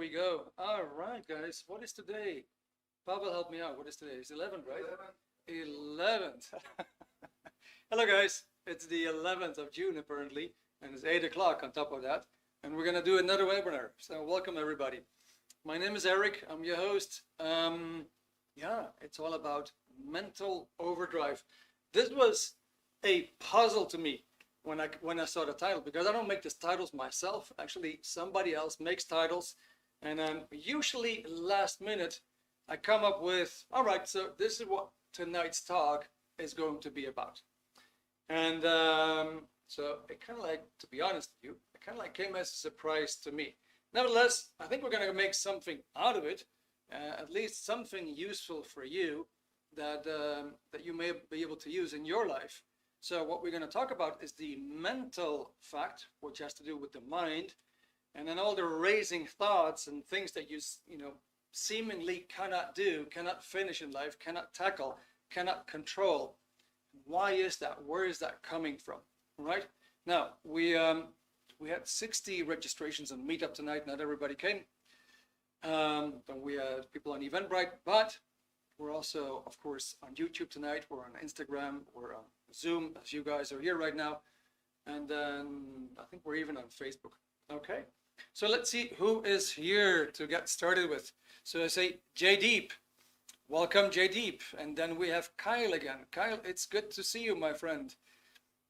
We go. All right, guys. What is today? Pavel, help me out. What is today? It's 11th, right? 11th. Hello, guys. It's the 11th of June, apparently, and it's 8 o'clock on top of that. And we're going to do another webinar. So, welcome, everybody. My name is Eric. I'm your host. Yeah, it's all about mental overdrive. This was a puzzle to me when I saw the title, because I don't make these titles myself. Actually, somebody else makes titles. And usually last minute, I come up with, all right, so this is what tonight's talk is going to be about. And so it kind of like, to be honest with you, it kind of like came as a surprise to me. Nevertheless, I think we're going to make something out of it, at least something useful for you that you may be able to use in your life. So what we're going to talk about is the mental fact, which has to do with the mind, and then all the racing thoughts and things that you seemingly cannot do, cannot finish in life, cannot tackle, cannot control. Why is that? Where is that coming from? Right? Now, we had 60 registrations on Meetup tonight. Not everybody came. We had people on Eventbrite, but we're also, of course, on YouTube tonight. We're on Instagram. We're on Zoom, as you guys are here right now. And then I think we're even on Facebook. Okay. So let's see who is here to get started with. So I say Jaydeep. Welcome, Jaydeep. And then we have Kyle again. Kyle, it's good to see you, my friend.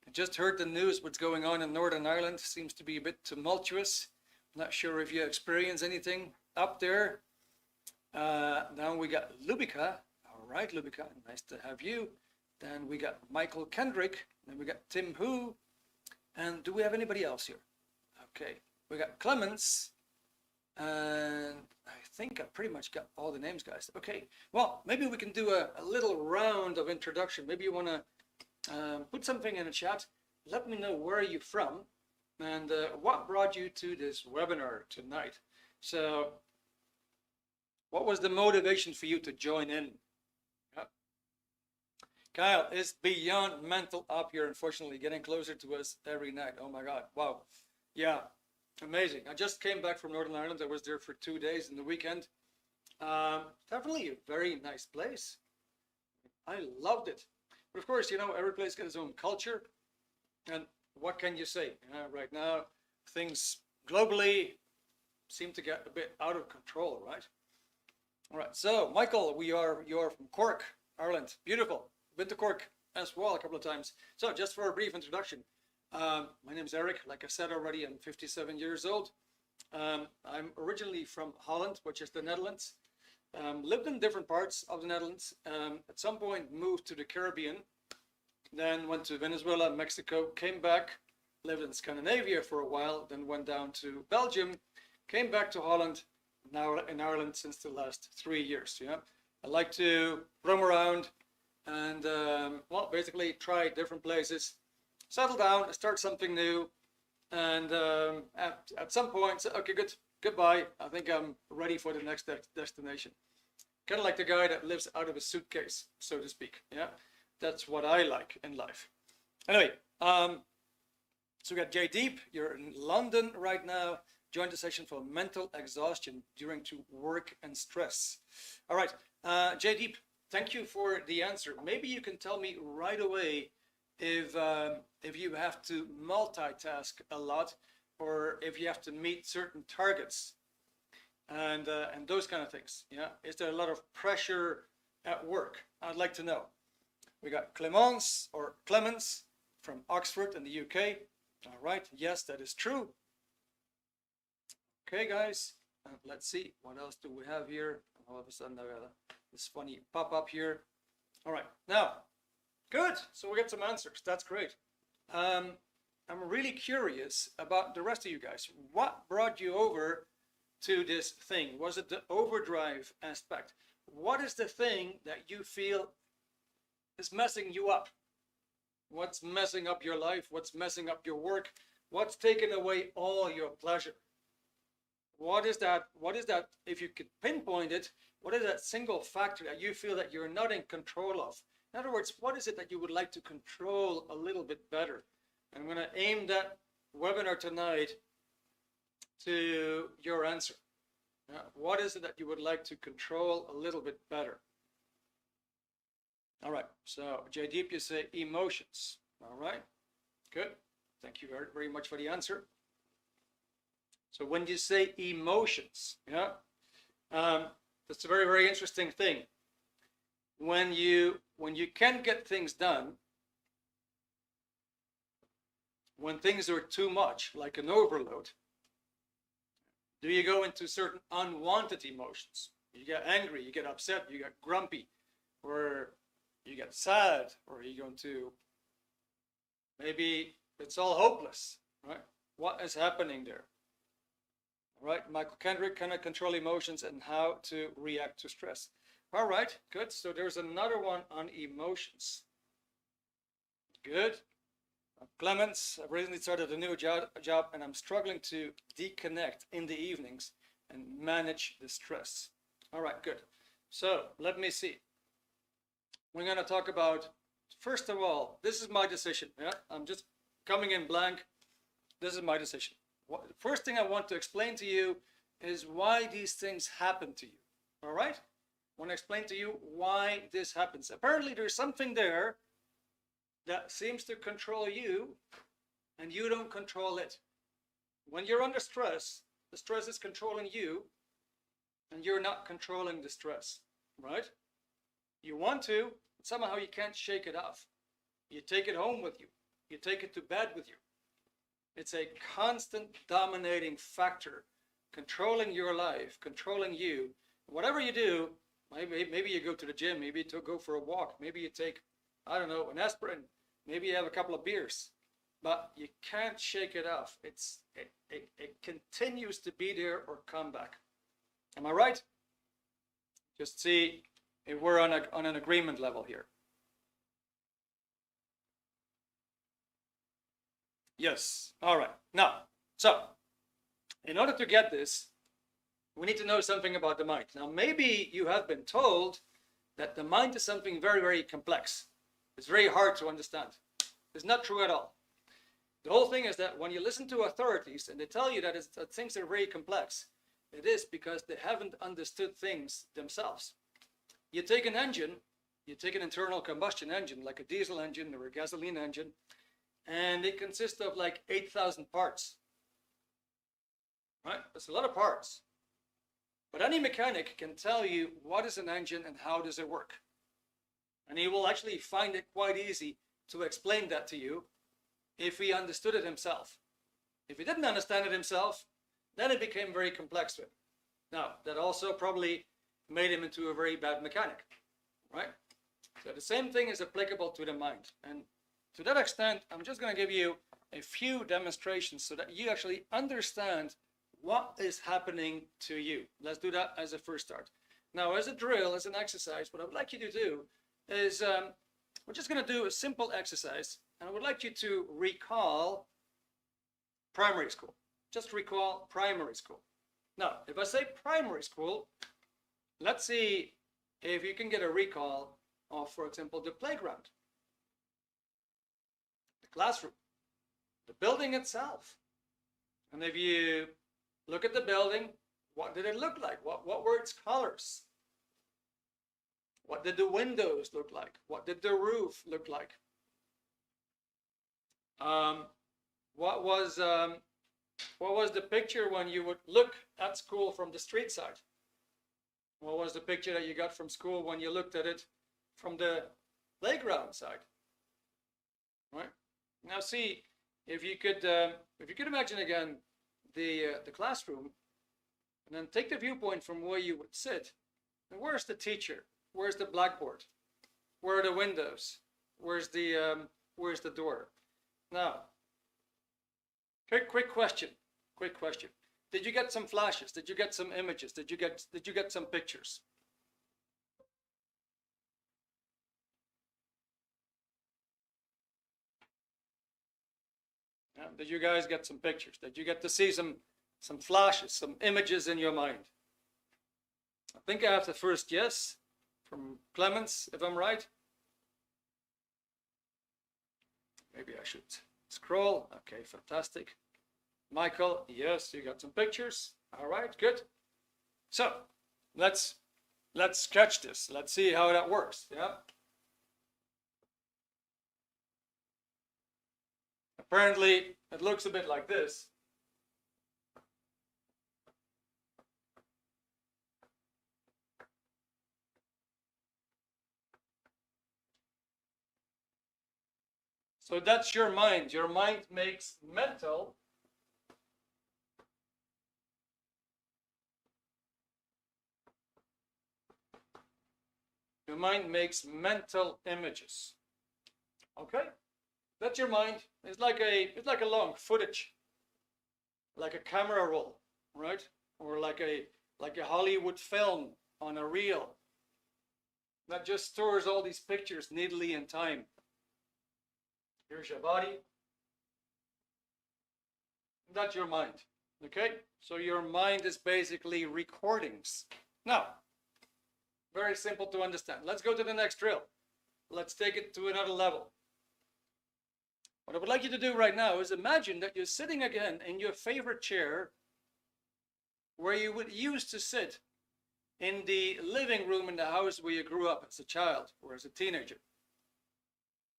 I just heard the news, what's going on in Northern Ireland. Seems to be a bit tumultuous. Not sure if you experience anything up there. Now we got Lubika. All right, Lubika, nice to have you. Then we got Michael Kendrick. Then we got Tim Hu. And do we have anybody else here? Okay. We got Clemens, and I think I pretty much got all the names, guys. Okay, well, maybe we can do a little round of introduction. Maybe you want to put something in the chat. Let me know where you're from and what brought you to this webinar tonight. So what was the motivation for you to join in? Kyle, it's beyond mental up here, unfortunately, getting closer to us every night. Oh my God, wow. Yeah. Amazing. I just came back from Northern Ireland. I was there for 2 days in the weekend. Definitely a very nice place. I loved it. But of course, every place got its own culture. And what can you say? Right now, things globally seem to get a bit out of control, right? All right. So, Michael, you're from Cork, Ireland. Beautiful. Been to Cork as well a couple of times. So, just for a brief introduction. My name is Eric. Like I said already, I'm 57 years old. I'm originally from Holland, which is the Netherlands. Lived in different parts of the Netherlands. At some point moved to the Caribbean, then went to Venezuela, Mexico, came back, lived in Scandinavia for a while, then went down to Belgium, came back to Holland, now in Ireland since the last 3 years. Yeah, I like to roam around and well, basically try different places. Settle down, start something new, and at some point say, okay, goodbye. I think I'm ready for the next destination. Kind of like the guy that lives out of a suitcase, so to speak. Yeah, that's what I like in life. Anyway, so we got Jaydeep. You're in London right now. Joined the session for mental exhaustion due to work and stress. All right, Jaydeep, thank you for the answer. Maybe you can tell me right away if you have to multitask a lot, or if you have to meet certain targets, and those kind of things. Yeah, is there a lot of pressure at work? I'd like to know. We got Clemence from Oxford in the UK. All right, yes, that is true. Okay, guys, let's see what else do we have here. All of a sudden, I got this funny pop up here. All right, now. Good. So we get some answers. That's great. I'm really curious about the rest of you guys. What brought you over to this thing? Was it the overdrive aspect? What is the thing that you feel is messing you up? What's messing up your life? What's messing up your work? What's taking away all your pleasure? What is that? What is that? If you could pinpoint it, what is that single factor that you feel that you're not in control of? In other words, what is it that you would like to control a little bit better? I'm going to aim that webinar tonight to your answer. What is it that you would like to control a little bit better? All right, so Jaydeep, you say emotions. All right, good. Thank you very, very much for the answer. So when you say emotions, that's a very, very interesting thing. When you can't get things done, when things are too much, like an overload, do you go into certain unwanted emotions? You get angry, you get upset, you get grumpy, or you get sad, or you go into maybe it's all hopeless, right? What is happening there? All right, Michael Kendrick, can I control emotions and how to react to stress? All right, good. So there's another one on emotions. Good. Clemens, I've recently started a new job and I'm struggling to deconnect in the evenings and manage the stress. All right, good. So let me see. We're going to talk about, first of all, this is my decision. Yeah, I'm just coming in blank. This is my decision. First thing I want to explain to you is why these things happen to you. All right? I want to explain to you why this happens. Apparently, there's something there that seems to control you, and you don't control it. When you're under stress, the stress is controlling you, and you're not controlling the stress, right? You want to, but somehow you can't shake it off. You take it home with you. You take it to bed with you. It's a constant dominating factor, controlling your life, controlling you. Whatever you do, maybe you go to the gym, maybe you go for a walk, maybe you take, I don't know, an aspirin, maybe you have a couple of beers, but you can't shake it off. It continues to be there or come back. Am I right? Just see if we're on an agreement level here. Yes. All right. Now, so in order to get this, we need to know something about the mind. Now, maybe you have been told that the mind is something very, very complex. It's very hard to understand. It's not true at all. The whole thing is that when you listen to authorities and they tell you that things are very complex, it is because they haven't understood things themselves. You take an engine, you take an internal combustion engine, like a diesel engine or a gasoline engine, and it consists of like 8,000 parts. Right? That's a lot of parts. But any mechanic can tell you what is an engine and how does it work. And he will actually find it quite easy to explain that to you if he understood it himself. If he didn't understand it himself, then it became very complex to him. Now, that also probably made him into a very bad mechanic, right? So the same thing is applicable to the mind. And to that extent, I'm just going to give you a few demonstrations so that you actually understand what is happening to you. Let's do that as a first start. Now, as a drill, as an exercise, what I would like you to do is we're just going to do a simple exercise, and I would like you to recall primary school. Just recall primary school. Now, if I say primary school, let's see if you can get a recall of, for example, the playground, the classroom, the building itself. And if you look at the building, what did it look like? What were its colors? What did the windows look like? What did the roof look like? What was the picture when you would look at school from the street side? What was the picture that you got from school when you looked at it from the playground side? Right? Now see, if you could imagine again the classroom, and then take the viewpoint from where you would sit. And where's the teacher? Where's the blackboard? Where are the windows? Where's the door? Now, quick question. Did you get some flashes? Did you get some images? Did you get some pictures? Did you guys get some pictures? Did you get to see some flashes, some images in your mind? I think I have the first yes from Clemens, if I'm right. Maybe I should scroll. Okay, fantastic. Michael, yes, you got some pictures. All right, good. So let's sketch this. Let's see how that works. Yeah. Apparently, it looks a bit like this. So that's your mind. Your mind makes mental images. Okay? That's your mind. It's like a long footage, like a camera roll, right? Or like a Hollywood film on a reel that just stores all these pictures neatly in time. Here's your body. That's your mind. Okay? So your mind is basically recordings. Now, very simple to understand. Let's go to the next drill. Let's take it to another level. What I would like you to do right now is imagine that you're sitting again in your favorite chair where you would used to sit in the living room in the house where you grew up as a child or as a teenager.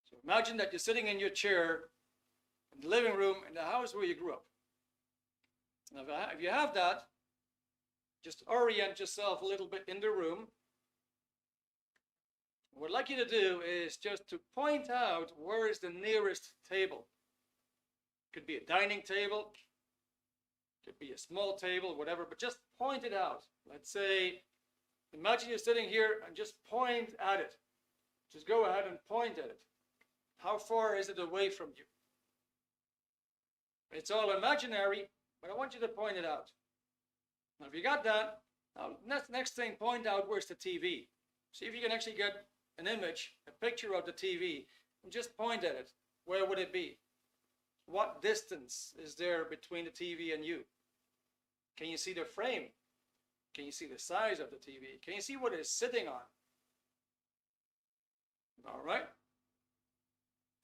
So imagine that you're sitting in your chair in the living room in the house where you grew up. Now, if you have that, just orient yourself a little bit in the room. What I'd like you to do is just to point out where is the nearest table. Could be a dining table, could be a small table, whatever, but just point it out. Let's say, imagine you're sitting here and just point at it. Just go ahead and point at it. How far is it away from you? It's all imaginary, but I want you to point it out. Now, if you got that, now next thing, point out where's the TV. See if you can actually get an image, a picture of the TV, and just point at it. Where would it be? What distance is there between the TV and you? Can you see the frame? Can you see the size of the TV? Can you see what it's sitting on? All right.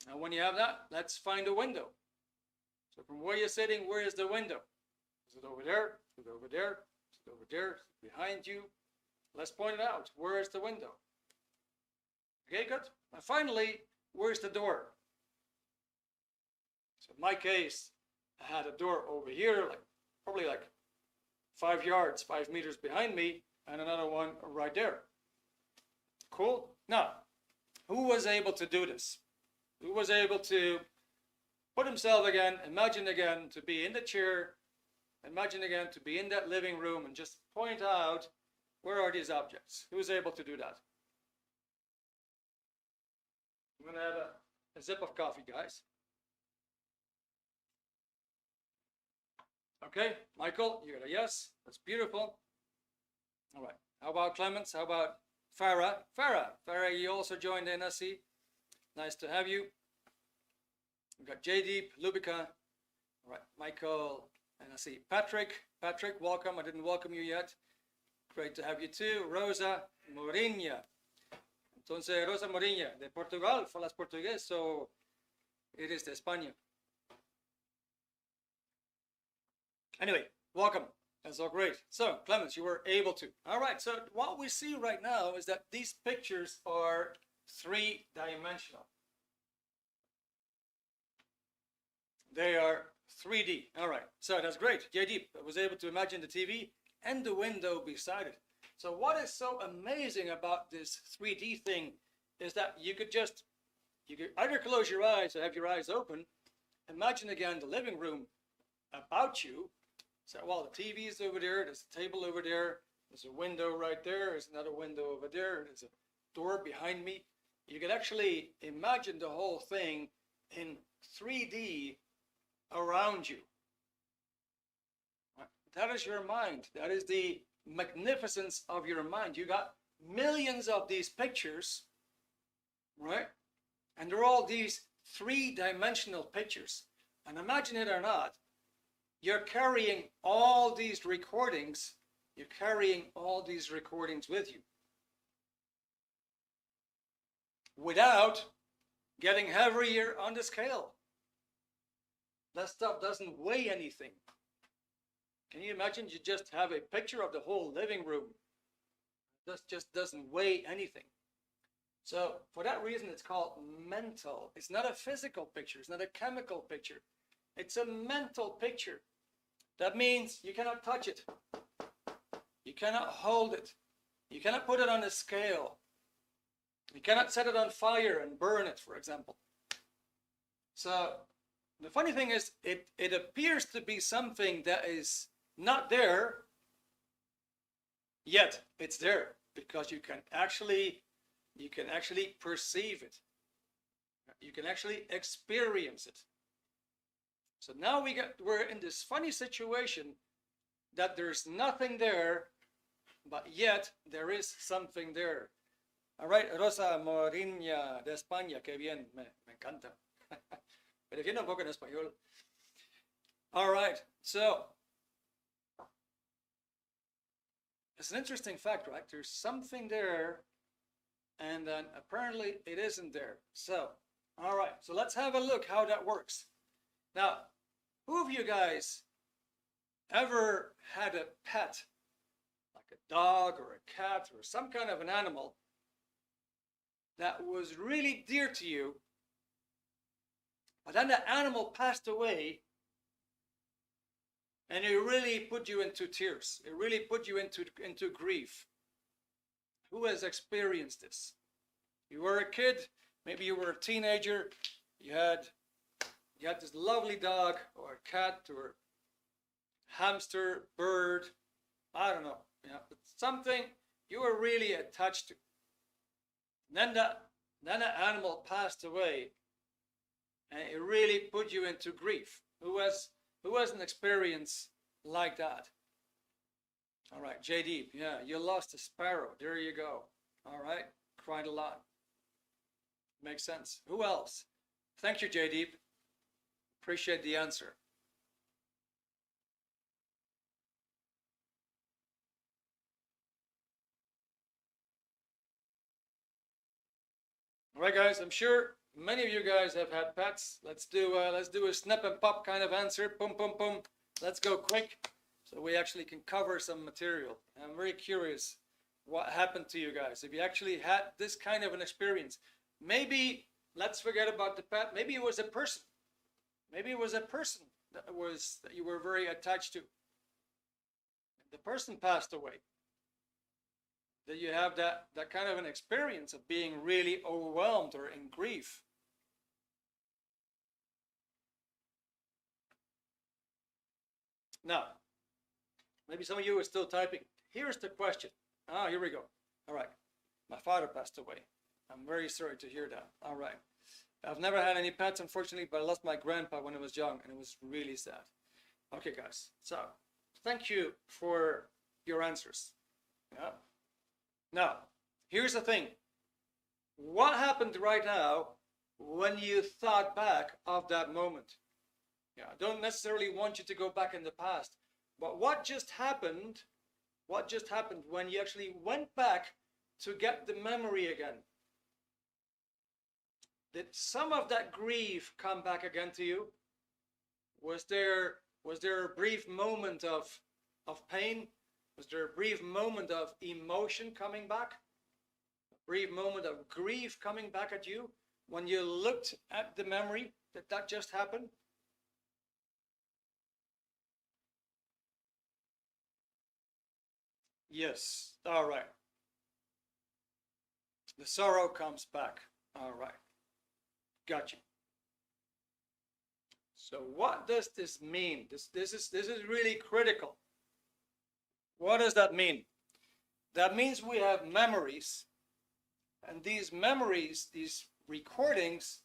Now, when you have that, let's find a window. So from where you're sitting, where is the window? Is it over there? Is it over there? Is it over there? Is it behind you? Let's point it out. Where is the window? Okay, good. And finally, where's the door? So in my case, I had a door over here, probably 5 yards, 5 meters behind me, and another one right there. Cool. Now, who was able to do this? Who was able to put himself again, imagine again to be in the chair, imagine again to be in that living room and just point out where are these objects? Who's able to do that? I'm going to have a sip of coffee, guys. Okay, Michael, you got a yes. That's beautiful. All right. How about Clemens? How about Farah? Farah, you also joined the NSC. Nice to have you. We've got Jaydeep, Lubika. All right, Michael, and I see Patrick. Patrick, welcome. I didn't welcome you yet. Great to have you too. Rosa Mourinho. Entonces, Rosa Mourinho, de Portugal, falas portugués, so eres de España. Anyway, welcome. That's all great. So, Clemens, you were able to. All right, so what we see right now is that these pictures are three-dimensional. They are 3D. All right, so that's great. Jaydeep was able to imagine the TV and the window beside it. So what is so amazing about this 3D thing is that you could either close your eyes or have your eyes open, imagine again the living room about you. So, well, the TV is over there, there's a table over there, there's a window right there, there's another window over there, there's a door behind me. You could actually imagine the whole thing in 3D around you. That is your mind. That is the magnificence of your mind. You got millions of these pictures, right? And they're all these three-dimensional pictures. And imagine it or not, you're carrying all these recordings. You're carrying all these recordings with you without getting heavier on the scale. That stuff doesn't weigh anything. Can you imagine you just have a picture of the whole living room? That just doesn't weigh anything. So for that reason, it's called mental. It's not a physical picture. It's not a chemical picture. It's a mental picture. That means you cannot touch it. You cannot hold it. You cannot put it on a scale. You cannot set it on fire and burn it, for example. So the funny thing is, it appears to be something that is not there, yet it's there, because you can actually perceive it. You can actually experience it. So now we're in this funny situation that there's nothing there, but yet there is something there. All right, Rosa Moriña de España, que bien, me encanta. Pero defiendo un poco en español. All right, so it's an interesting fact, right? There's something there, and then apparently it isn't there. So, all right, so let's have a look how that works. Now, who of you guys ever had a pet, like a dog or a cat or some kind of an animal that was really dear to you, but then the animal passed away and it really put you into tears? It really put you into grief. Who has experienced this? You were a kid, maybe you were a teenager, you had this lovely dog or a cat or hamster, bird, I don't know, but something you were really attached to. Then that animal passed away, and it really put you into grief. Who has an experience like that? All right, JD, yeah, you lost a sparrow. There you go. All right, cried a lot. Makes sense. Who else? Thank you, JD. Appreciate the answer. All right, guys, I'm sure many of you guys have had pets. Let's do a snip and pop kind of answer. Boom, boom, boom. Let's go quick so we actually can cover some material. I'm very curious what happened to you guys. If you actually had this kind of an experience, maybe let's forget about the pet. Maybe it was a person. Maybe it was a person that you were very attached to. The person passed away. Did you have that kind of an experience of being really overwhelmed or in grief? Now, maybe some of you are still typing. Here's the question. Here we go. All right. My father passed away. I'm very sorry to hear that. All right. I've never had any pets, unfortunately, but I lost my grandpa when I was young, and it was really sad. Okay, guys. So, thank you for your answers. Yeah. Now, here's the thing. What happened right now when you thought back of that moment? Yeah, I don't necessarily want you to go back in the past, but what just happened? What just happened when you actually went back to get the memory again? Did some of that grief come back again to you? Was there a brief moment of pain? Was there a brief moment of emotion coming back? A brief moment of grief coming back at you when you looked at the memory that just happened? Yes. All right. The sorrow comes back. All right. Got you. So what does this mean? This is really critical. What does that mean? That means we have memories, and these memories, these recordings,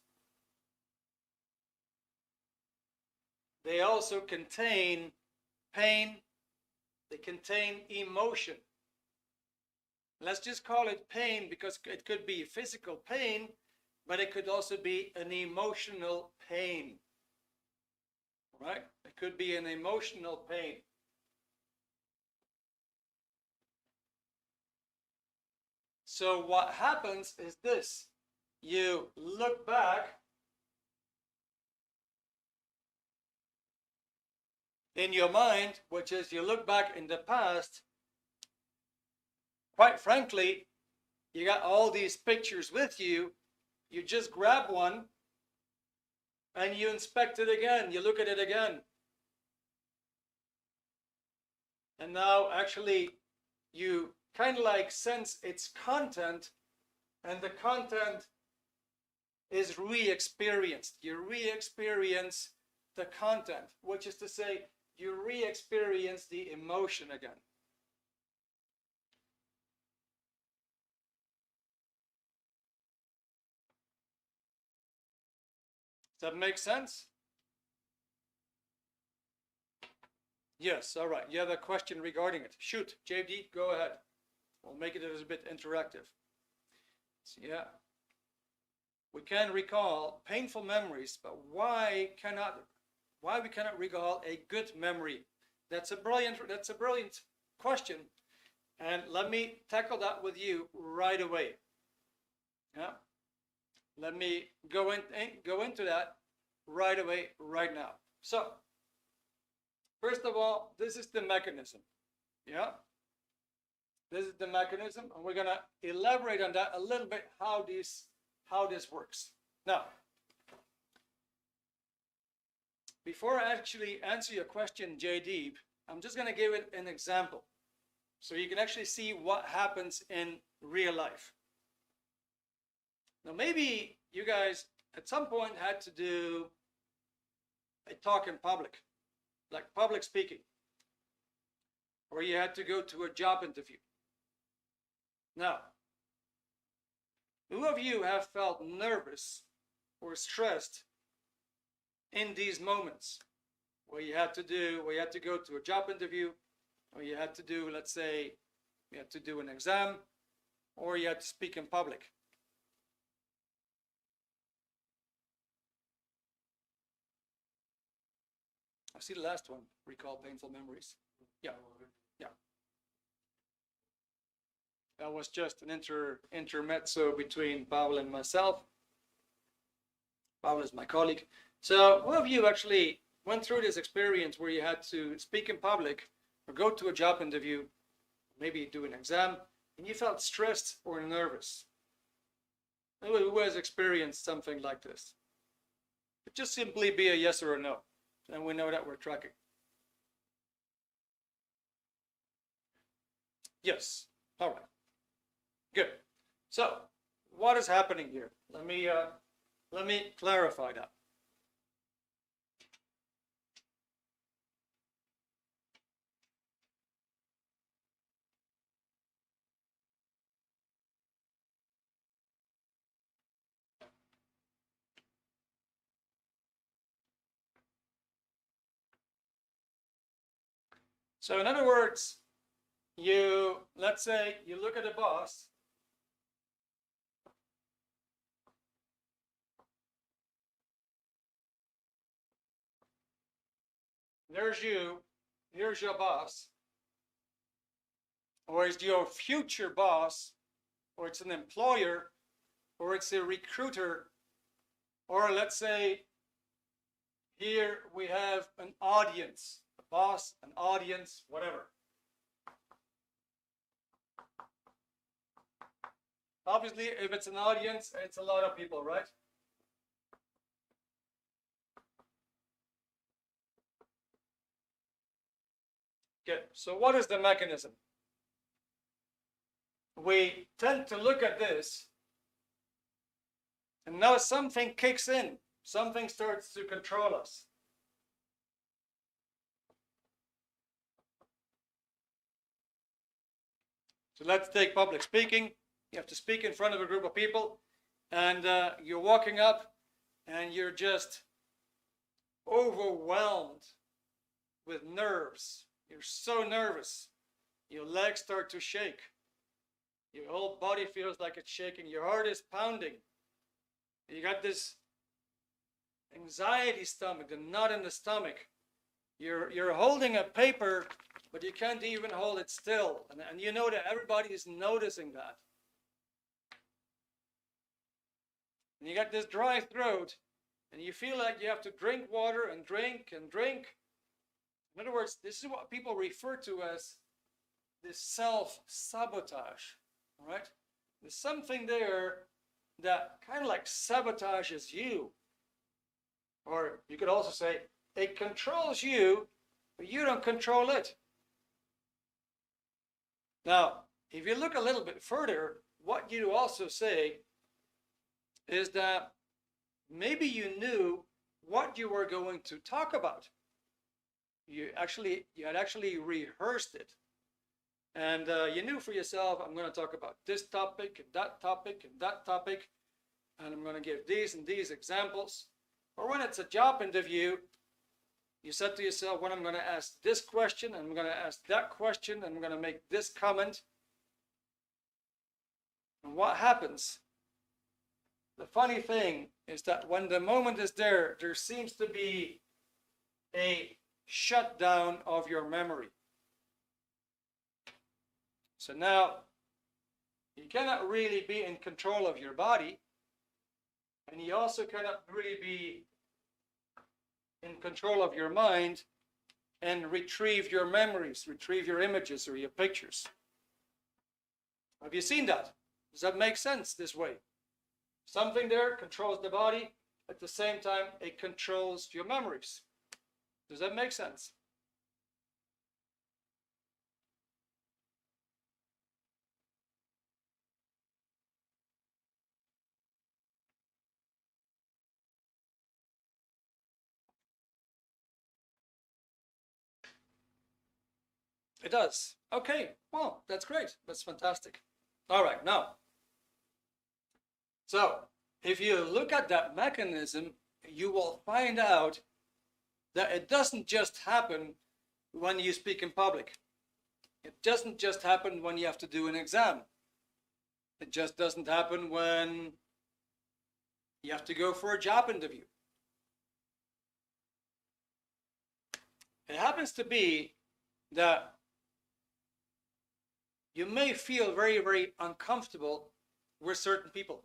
they also contain pain, they contain emotion. Let's just call it pain because it could be physical pain, but it could also be an emotional pain. Right? It could be an emotional pain. So what happens is this. You look back in your mind, which is you look back in the past, quite frankly, you got all these pictures with you. You just grab one and you inspect it again. You look at it again. And now actually you kind of like sense its content, and the content is re-experienced. You re-experience the content, which is to say you re-experience the emotion again. Does that make sense? Yes, all right. You have a question regarding it. Shoot, JD, go ahead. We'll make it a little bit interactive. So, yeah. We can recall painful memories, but why we cannot recall a good memory? That's a brilliant question. And let me tackle that with you right away. Yeah. Let me go into that right away, right now. So, first of all, this is the mechanism. Yeah. This is the mechanism, and we're gonna elaborate on that a little bit, how this works. Now, before I actually answer your question, JD, I'm just gonna give it an example, so you can actually see what happens in real life. Now, maybe you guys at some point had to do a talk in public, like public speaking, or you had to go to a job interview. Now, who of you have felt nervous or stressed in these moments where you had to go to a job interview, or you had to do, let's say, you had to do an exam, or you had to speak in public? I see the last one, recall painful memories. Yeah, yeah. That was just an intermezzo between Pavel and myself. Pavel is my colleague. So, who of you actually went through this experience where you had to speak in public or go to a job interview, maybe do an exam, and you felt stressed or nervous? Who has experienced something like this? It just simply be a yes or a no, and we know that we're tracking. Yes. All right. Good. So, what is happening here? Let me clarify that. So, in other words, let's say you look at a boss. There's you, here's your boss, or it's your future boss, or it's an employer, or it's a recruiter, or let's say here we have an audience, a boss, an audience, whatever. Obviously, if it's an audience, it's a lot of people, right? Good. So what is the mechanism? We tend to look at this, and now something kicks in. Something starts to control us. So let's take public speaking. You have to speak in front of a group of people, and you're walking up, and you're just overwhelmed with nerves. You're so nervous. Your legs start to shake. Your whole body feels like it's shaking. Your heart is pounding. You got this anxiety stomach, the knot in the stomach. You're holding a paper, but you can't even hold it still. And you know that everybody is noticing that. And you got this dry throat, and you feel like you have to drink water and drink and drink. In other words, this is what people refer to as this self-sabotage, all right? There's something there that kind of like sabotages you. Or you could also say it controls you, but you don't control it. Now, if you look a little bit further, what you also say is that maybe you knew what you were going to talk about. You had actually rehearsed it. And you knew for yourself, I'm going to talk about this topic and that topic and that topic, and I'm going to give these and these examples. Or when it's a job interview, you said to yourself, when I'm going to ask this question, and I'm going to ask that question, and I'm going to make this comment. And what happens? The funny thing is that when the moment is there, there seems to be a shutdown of your memory. So now, you cannot really be in control of your body, and you also cannot really be in control of your mind and retrieve your memories, retrieve your images or your pictures. Have you seen that? Does that make sense this way? Something there controls the body, at the same time it controls your memories. Does that make sense? It does. Okay, well, that's great. That's fantastic. All right, now, so if you look at that mechanism, you will find out that it doesn't just happen when you speak in public. It doesn't just happen when you have to do an exam. It just doesn't happen when you have to go for a job interview. It happens to be that you may feel very, very uncomfortable with certain people.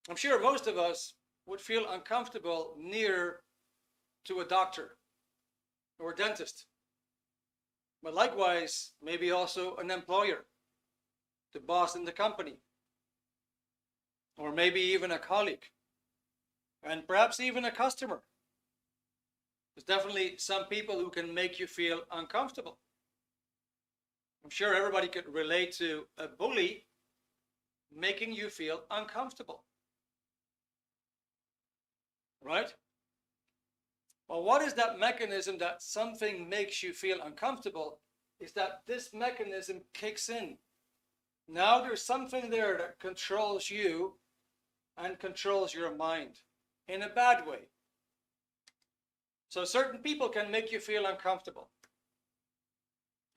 I'm sure most of us would feel uncomfortable near to a doctor or a dentist. But likewise, maybe also an employer, the boss in the company, or maybe even a colleague, and perhaps even a customer. There's definitely some people who can make you feel uncomfortable. I'm sure everybody could relate to a bully making you feel uncomfortable. Right? Well, what is that mechanism that something makes you feel uncomfortable? Is that this mechanism kicks in. Now there's something there that controls you and controls your mind in a bad way. So certain people can make you feel uncomfortable.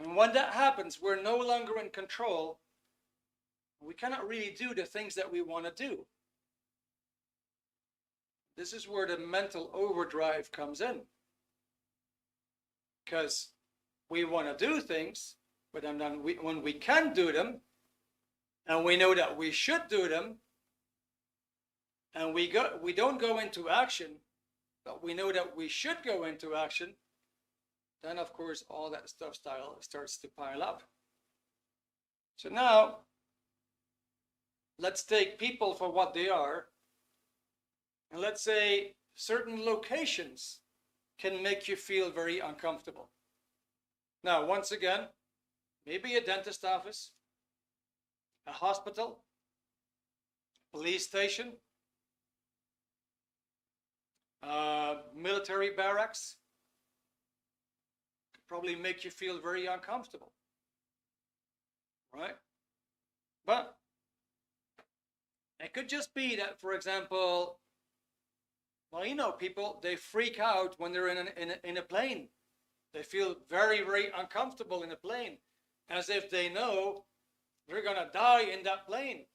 And when that happens, we're no longer in control. We cannot really do the things that we want to do. This is where the mental overdrive comes in. Because we want to do things, but then when we can do them, and we know that we should do them, and we don't go into action, but we know that we should go into action, then of course all that stuff starts to pile up. So now, let's take people for what they are, and let's say certain locations can make you feel very uncomfortable. Now, once again, maybe a dentist office, a hospital, police station, military barracks, could probably make you feel very uncomfortable, right? But it could just be that, for example, well, you know, people, they freak out when they're in a plane. They feel very, very uncomfortable in a plane, as if they know they're going to die in that plane.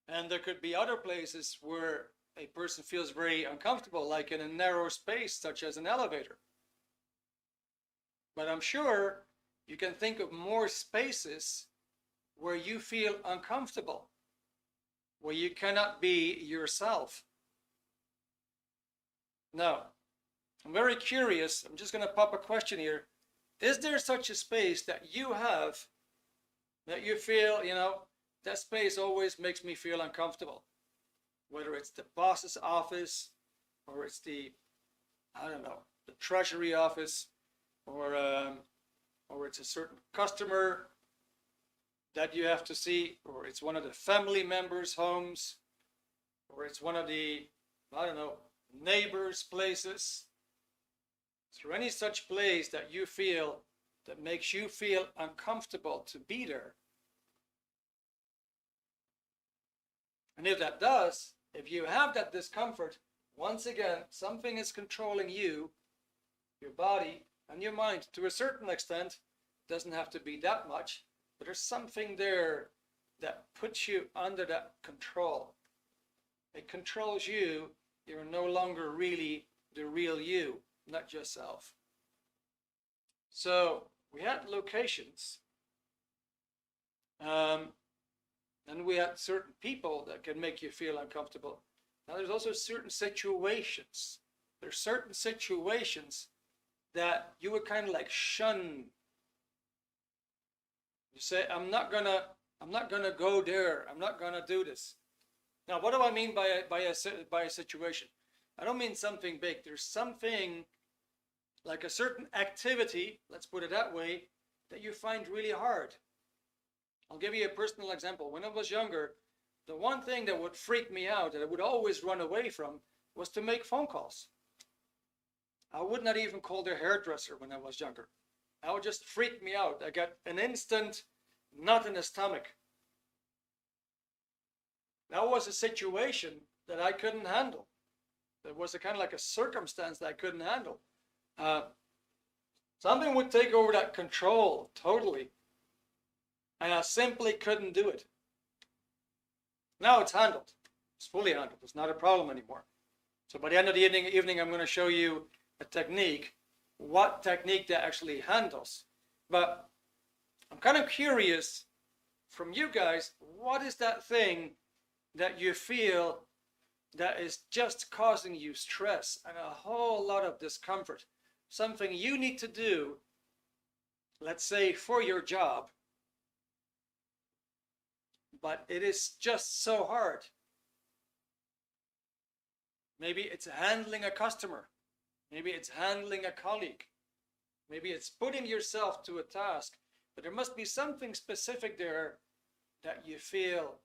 And there could be other places where a person feels very uncomfortable, like in a narrow space, such as an elevator. But I'm sure you can think of more spaces where you feel uncomfortable, where you cannot be yourself. Now, I'm very curious. I'm just going to pop a question here. Is there such a space that you have that you feel, that space always makes me feel uncomfortable? Whether it's the boss's office, or it's the, I don't know, the treasury office, or it's a certain customer that you have to see, or it's one of the family members' homes, or it's one of the, I don't know, neighbors' places. Is there any such place that you feel that makes you feel uncomfortable to be there? And if that does, if you have that discomfort, once again, something is controlling you, your body, and your mind to a certain extent. Doesn't have to be that much, but there's something there that puts you under that control. It controls you. You're no longer really the real you, not yourself. So we had locations, and we had certain people that can make you feel uncomfortable. Now there's also certain situations. There's certain situations that you would kind of like shun. You say, I'm not gonna go there. I'm not gonna do this. Now, what do I mean by a situation? I don't mean something big. There's something like a certain activity, let's put it that way, that you find really hard. I'll give you a personal example. When I was younger, the one thing that would freak me out, that I would always run away from, was to make phone calls. I would not even call the hairdresser when I was younger. That would just freak me out. I got an instant knot in the stomach. That was a situation that I couldn't handle. It was a kind of like a circumstance that I couldn't handle. Something would take over that control totally, and I simply couldn't do it. Now it's handled. It's fully handled. It's not a problem anymore. So by the end of the evening, I'm going to show you a technique, what technique that actually handles. But I'm kind of curious from you guys, what is that thing that you feel that is just causing you stress and a whole lot of discomfort? Something you need to do, let's say for your job, but it is just so hard. Maybe it's handling a customer. Maybe it's handling a colleague. Maybe it's putting yourself to a task. But there must be something specific there that you feel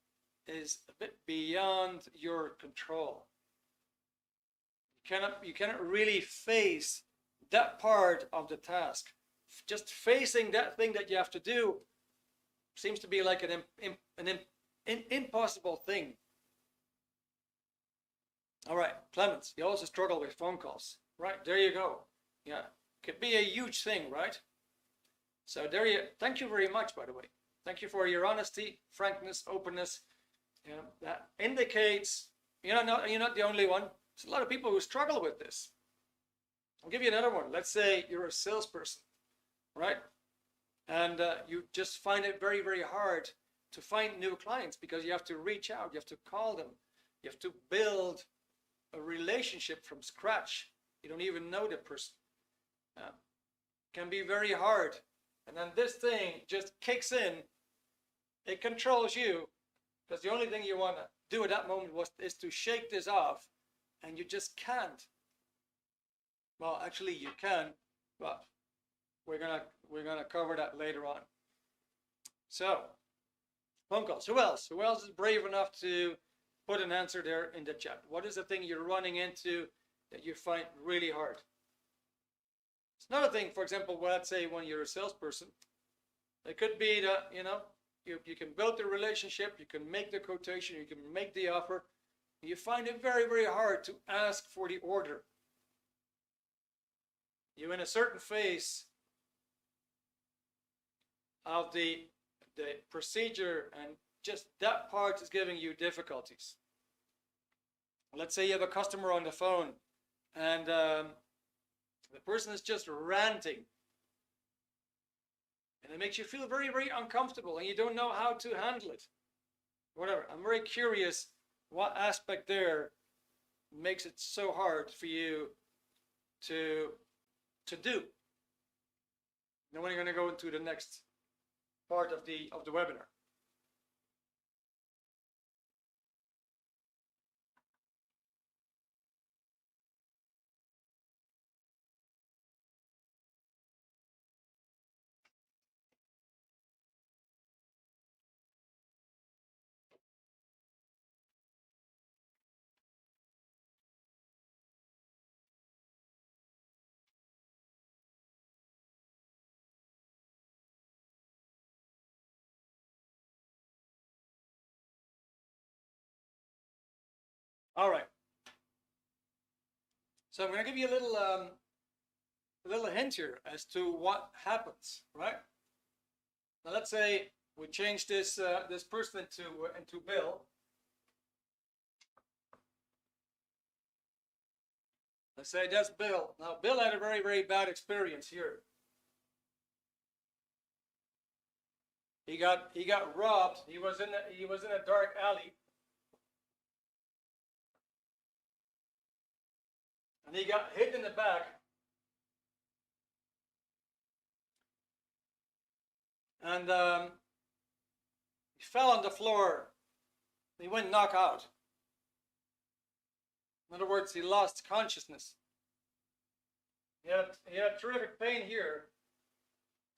is a bit beyond your control. You cannot really face that part of the task. Just facing that thing that you have to do seems to be like an impossible thing. All right, Clemens, you also struggle with phone calls. Right, there you go. Yeah, could be a huge thing, right? So thank you very much, by the way. Thank you for your honesty, frankness, openness. That indicates you're not the only one. There's a lot of people who struggle with this. I'll give you another one. Let's say you're a salesperson, right? And you just find it very, very hard to find new clients because you have to reach out, you have to call them, you have to build a relationship from scratch. You don't even know the person. Can be very hard. And then this thing just kicks in. It controls you because the only thing you want to do at that moment is to shake this off, and you just can't. Well, actually you can, but we're gonna cover that later on. So, phone calls. Who else? Who else is brave enough to put an answer there in the chat? What is the thing you're running into that you find really hard? It's another thing, for example, let's say when you're a salesperson, it could be that, you can build the relationship, you can make the quotation, you can make the offer. You find it very, very hard to ask for the order. You're in a certain phase of the procedure, and just that part is giving you difficulties. Let's say you have a customer on the phone, and the person is just ranting, and it makes you feel very, very uncomfortable, and you don't know how to handle it. Whatever. I'm very curious what aspect there makes it so hard for you to do. Then we're going to go into the next part of the webinar. All right. So I'm going to give you a little hint here as to what happens, right? Now let's say we change this this person into Bill. Let's say that's Bill. Now Bill had a very, very bad experience here. He got robbed. He was in a dark alley. And he got hit in the back. And he fell on the floor. He went knock out. In other words, he lost consciousness. He had terrific pain here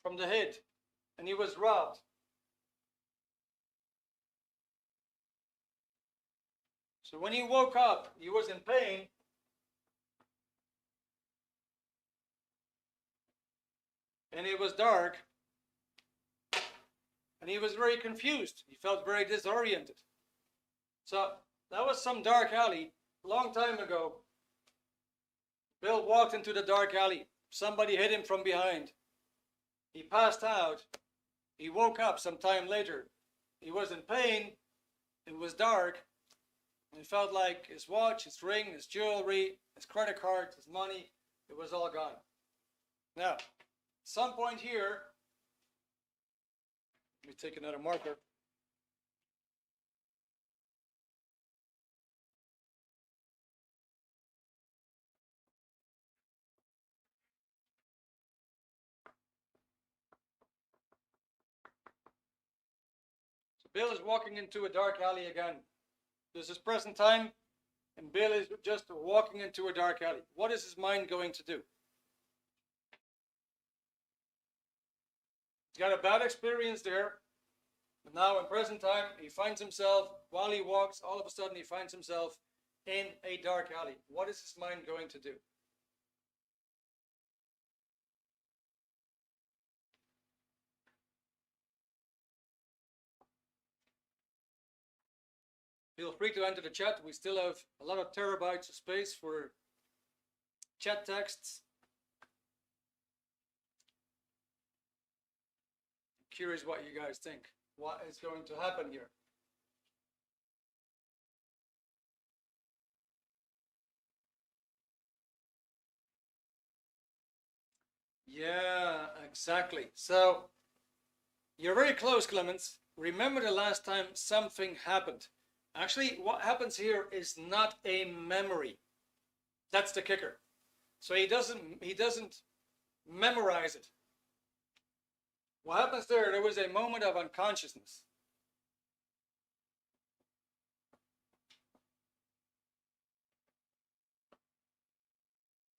from the hit, and he was robbed. So when he woke up, he was in pain. And it was dark. And he was very confused. He felt very disoriented. So that was some dark alley. A long time ago, Bill walked into the dark alley. Somebody hit him from behind. He passed out. He woke up some time later. He was in pain. It was dark. And it felt like his watch, his ring, his jewelry, his credit card, his money, it was all gone. Now, at some point here, let me take another marker. Bill is walking into a dark alley again. This is present time, and Bill is just walking into a dark alley. What is his mind going to do? He's got a bad experience there, but now in present time, he finds himself, while he walks, all of a sudden he finds himself in a dark alley. What is his mind going to do? Feel free to enter the chat. We still have a lot of terabytes of space for chat texts. I'm curious what you guys think. What is going to happen here? Yeah, exactly. So you're very close, Clemens. Remember the last time something happened. Actually, what happens here is not a memory. That's the kicker. So he doesn't memorize it. What happens there was a moment of unconsciousness.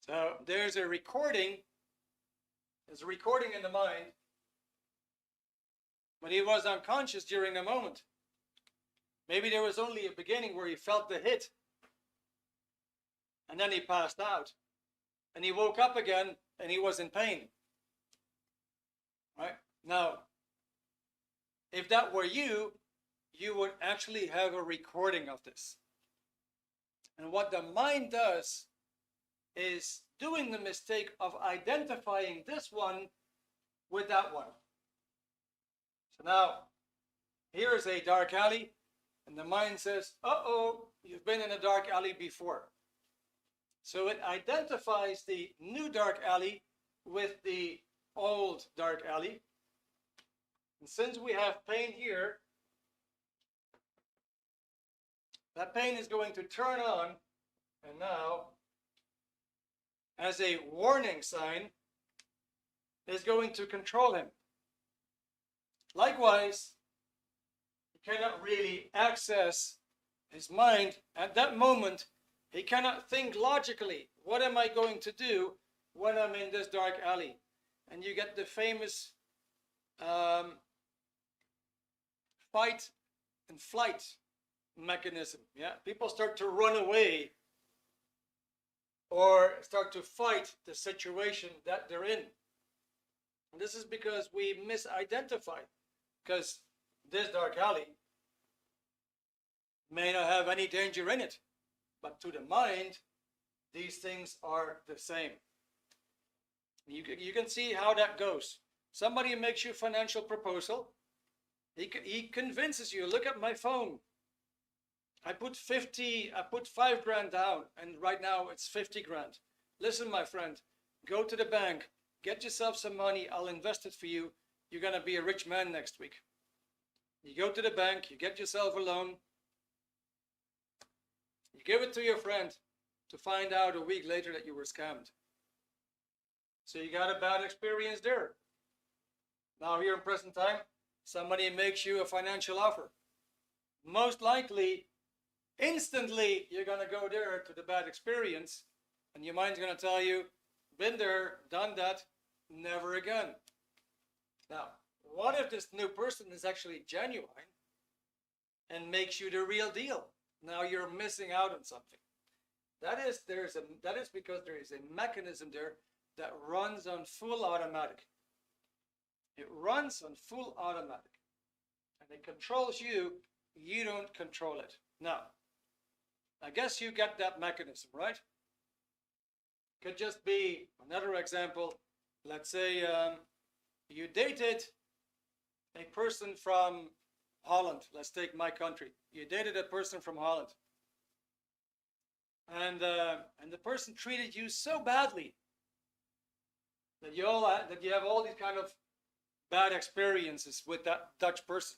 So there's a recording. There's a recording in the mind. But he was unconscious during the moment. Maybe there was only a beginning where he felt the hit. And then he passed out. And he woke up again and he was in pain. Right? Now, if that were you, you would actually have a recording of this. And what the mind does is doing the mistake of identifying this one with that one. So now, here's a dark alley. And the mind says, uh-oh, you've been in a dark alley before. So it identifies the new dark alley with the old dark alley. And since we have pain here, that pain is going to turn on. And now, as a warning sign is going to control him. Likewise, he cannot really access his mind at that moment. He cannot think logically. What am I going to do when I'm in this dark alley? And you get the famous fight and flight mechanism. Yeah, people start to run away or start to fight the situation that they're in. And this is because we misidentify. Because this dark alley may not have any danger in it, but to the mind, these things are the same. You can see how that goes. Somebody makes you a financial proposal. He convinces you, look at my phone. I put 5 grand down, and right now it's 50 grand. Listen, my friend, go to the bank, get yourself some money, I'll invest it for you. You're gonna be a rich man next week. You go to the bank, you get yourself a loan, you give it to your friend to find out a week later that you were scammed. So you got a bad experience there. Now here in present time, somebody makes you a financial offer. Most likely, instantly, you're gonna go there to the bad experience, and your mind's gonna tell you, been there, done that, never again. Now, what if this new person is actually genuine and makes you the real deal? Now you're missing out on something. That is because there is a mechanism there that runs on full automatic. It runs on full automatic. And it controls you, you don't control it. Now, I guess you get that mechanism, right? Could just be another example. Let's say you dated a person from Holland. Let's take my country. You dated a person from Holland. And the person treated you so badly that you have all these kind of bad experiences with that Dutch person.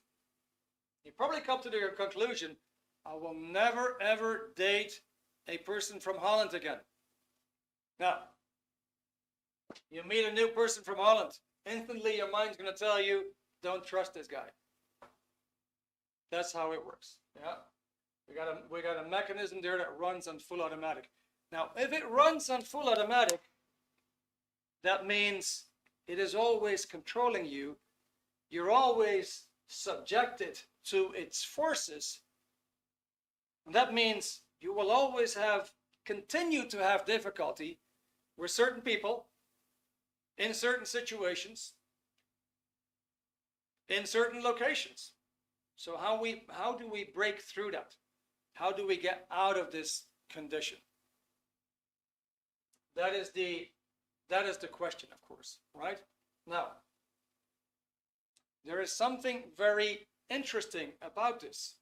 You probably come to the conclusion, I will never ever date a person from Holland again. Now, you meet a new person from Holland. Instantly your mind's going to tell you, don't trust this guy. That's how it works. Yeah, we got a mechanism there that runs on full automatic. Now, if it runs on full automatic, that means it is always controlling you. You're always subjected to its forces. And that means you will always continue to have difficulty with certain people, in certain situations, in certain locations. So how do we break through that? How do we get out of this condition? That is the question, of course, right? Now, there is something very interesting about this.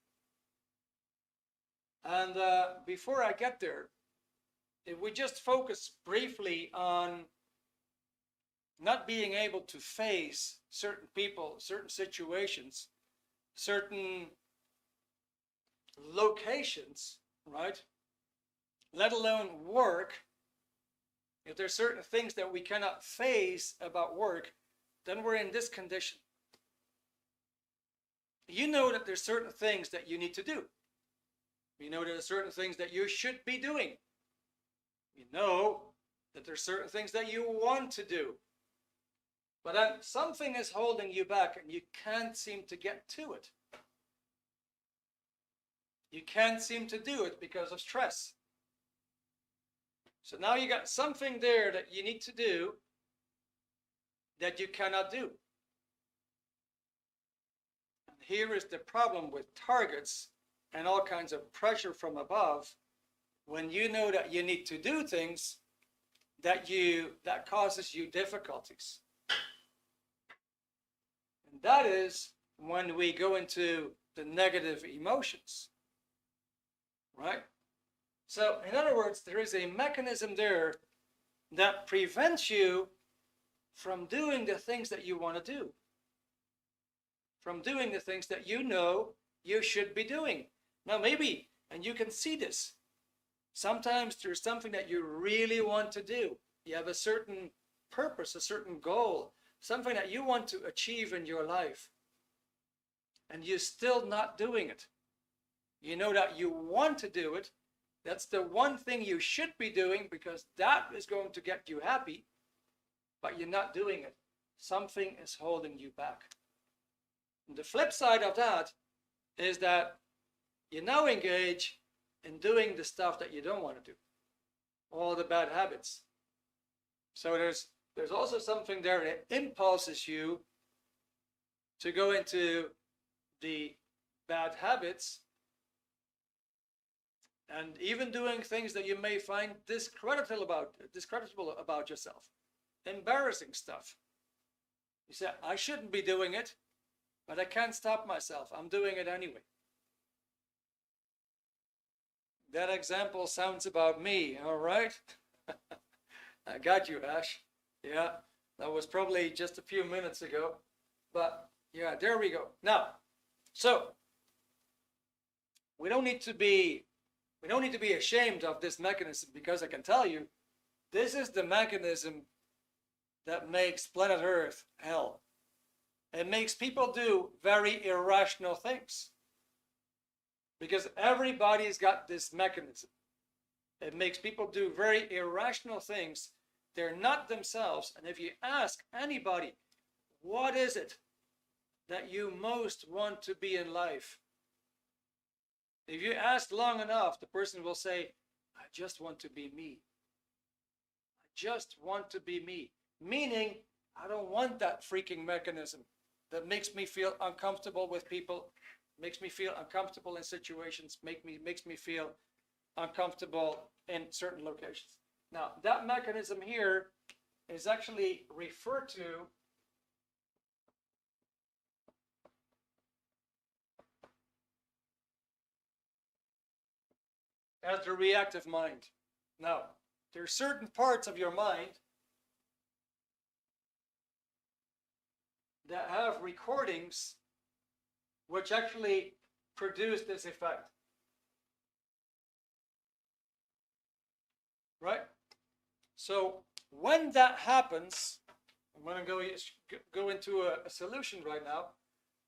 And before I get there, if we just focus briefly on not being able to face certain people, certain situations, certain locations, right? Let alone work. If there's certain things that we cannot face about work, then we're in this condition. You know that there's certain things that you need to do. You know there are certain things that you should be doing. You know that there's certain things that you want to do. But then something is holding you back and you can't seem to get to it. You can't seem to do it because of stress. So now you got something there that you need to do that you cannot do. And here is the problem with targets and all kinds of pressure from above. When you know that you need to do things that causes you difficulties. And that is when we go into the negative emotions, right? So in other words, there is a mechanism there that prevents you from doing the things that you want to do, from doing the things that you know you should be doing. Now maybe, and you can see this, sometimes there's something that you really want to do, You have a certain purpose, a certain goal, something that you want to achieve in your life, and you're still not doing it. You know that you want to do it. That's the one thing you should be doing because that is going to get you happy, but you're not doing it. Something is holding you back. And the flip side of that is that you now engage in doing the stuff that you don't want to do, all the bad habits. So there's also something there that impulses you to go into the bad habits and even doing things that you may find discreditable about yourself, embarrassing stuff. You say, I shouldn't be doing it, but I can't stop myself. I'm doing it anyway. That example sounds about me, all right? I got you, Ash. Yeah, that was probably just a few minutes ago. But yeah, there we go. Now, so we don't need to be ashamed of this mechanism, because I can tell you, this is the mechanism that makes planet Earth hell. It makes people do very irrational things. Because everybody's got this mechanism. It makes people do very irrational things. They're not themselves. And if you ask anybody, what is it that you most want to be in life? If you ask long enough, the person will say, I just want to be me. I just want to be me. Meaning, I don't want that freaking mechanism that makes me feel uncomfortable with people, makes me feel uncomfortable in situations, makes me feel uncomfortable in certain locations. Now, that mechanism here is actually referred to as the reactive mind. Now, there are certain parts of your mind that have recordings which actually produce this effect. Right? So when that happens, I'm going to go into a solution right now.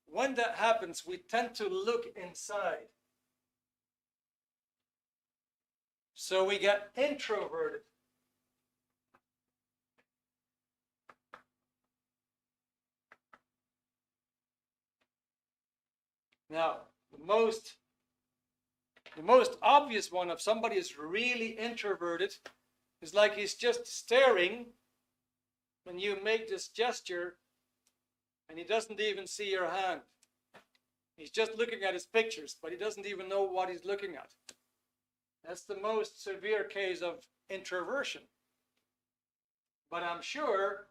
When that happens, we tend to look inside. So we get introverted. Now, the most obvious one of somebody is really introverted is like he's just staring when you make this gesture and he doesn't even see your hand. He's just looking at his pictures, but he doesn't even know what he's looking at. That's the most severe case of introversion. But I'm sure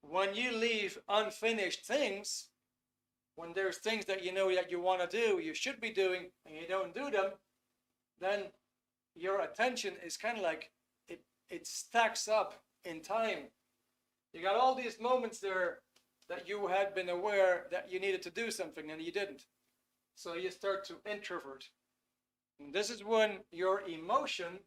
when you leave unfinished things, when there's things that you know that you want to do, you should be doing, and you don't do them, then your attention is kind of like, it stacks up in time. You got all these moments there that you had been aware that you needed to do something and you didn't. So you start to introvert. And this is when your emotion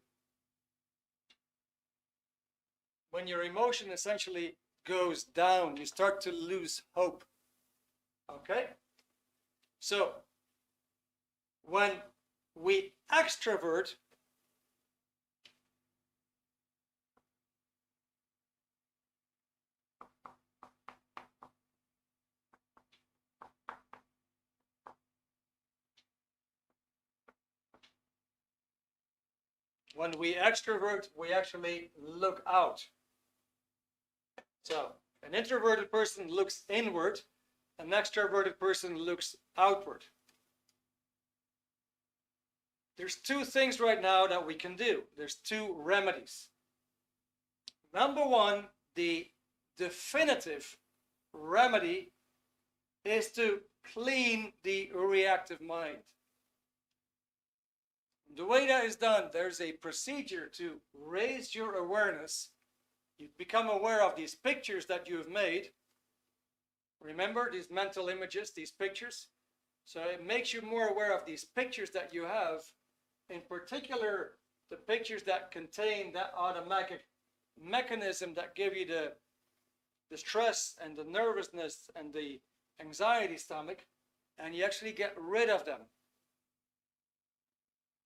essentially goes down. You start to lose hope. Okay? So, when we extrovert, we actually look out. So, an introverted person looks inward, an extroverted person looks outward. There's two things right now that we can do. There's two remedies. Number one, the definitive remedy is to clean the reactive mind. The way that is done, there's a procedure to raise your awareness. You become aware of these pictures that you've made. Remember these mental images, these pictures? So it makes you more aware of these pictures that you have, in particular the pictures that contain that automatic mechanism that give you the stress and the nervousness and the anxiety stomach, and you actually get rid of them.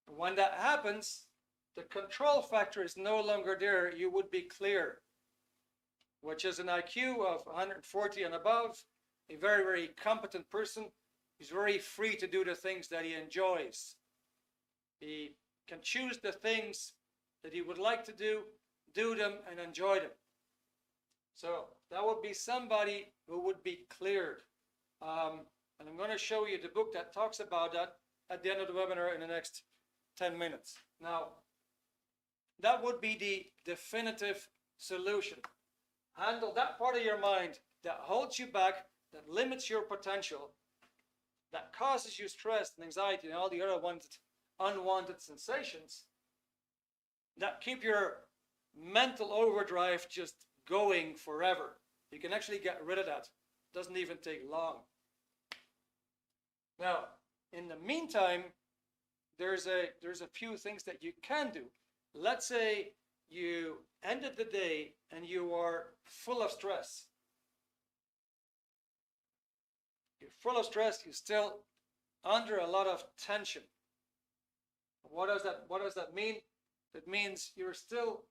When that happens, the control factor is no longer there. You would be clear, which is an IQ of 140 and above, a very, very competent person. He's very free to do the things that he enjoys. He can choose the things that he would like to do them, and enjoy them. So that would be somebody who would be cleared. And I'm going to show you the book that talks about that at the end of the webinar in the next 10 minutes. Now, that would be the definitive solution. Handle that part of your mind that holds you back, that limits your potential, that causes you stress and anxiety and all the other unwanted sensations, that keep your mental overdrive just going forever. You can actually get rid of that. It doesn't even take long. Now, in the meantime, there's a few things that you can do. Let's say you ended the day and you are full of stress. You're full of stress, you're still under a lot of tension. What does that mean? That means you're still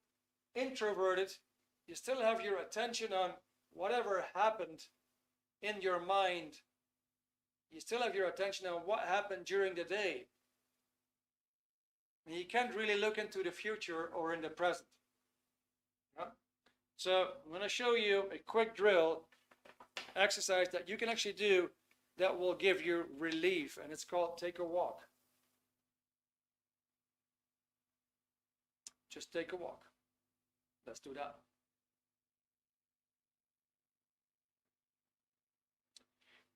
introverted. You still have your attention on whatever happened in your mind. You still have your attention on what happened during the day. And you can't really look into the future or in the present. Yeah? So I'm going to show you a quick drill exercise that you can actually do that will give you relief, and it's called Take a Walk. Just take a walk. Let's do that.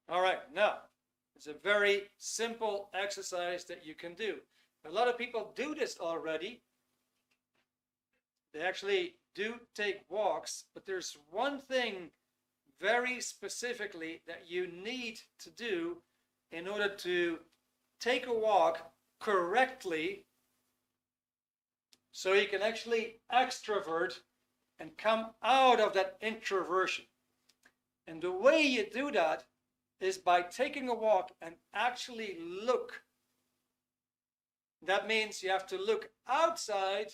All right, now, it's a very simple exercise that you can do. A lot of people do this already. They actually do take walks, but there's one thing very specifically that you need to do in order to take a walk correctly, so you can actually extrovert and come out of that introversion. And the way you do that is by taking a walk and actually look. That means you have to look outside